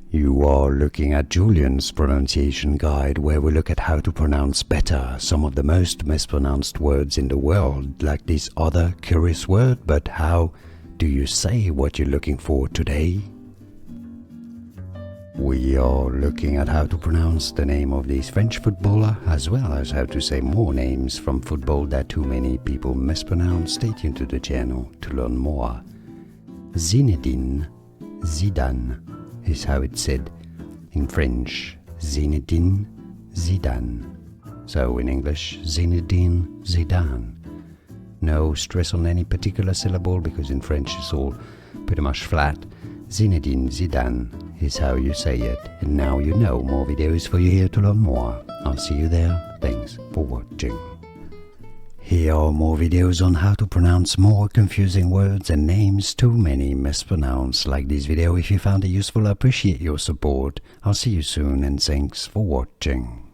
You are looking at Julian's pronunciation guide, where we look at how to pronounce better some of the most mispronounced words in the world, like this other curious word. But how do you say what you're looking for today? We are looking at how to pronounce the name of this French footballer, as well as how to say more names from football that too many people mispronounce. Stay tuned to the channel to learn more. Zinedine Zidane is how it's said in French. Zinedine Zidane. So in English, Zinedine Zidane. No stress on any particular syllable, because in French it's all pretty much flat. Zinedine Zidane is how you say it. And now you know. More videos for you here to learn more. I'll see you there. Thanks for watching. Here are more videos on how to pronounce more confusing words and names too many mispronounced. Like this video if you found it useful. I appreciate your support. I'll see you soon, and thanks for watching.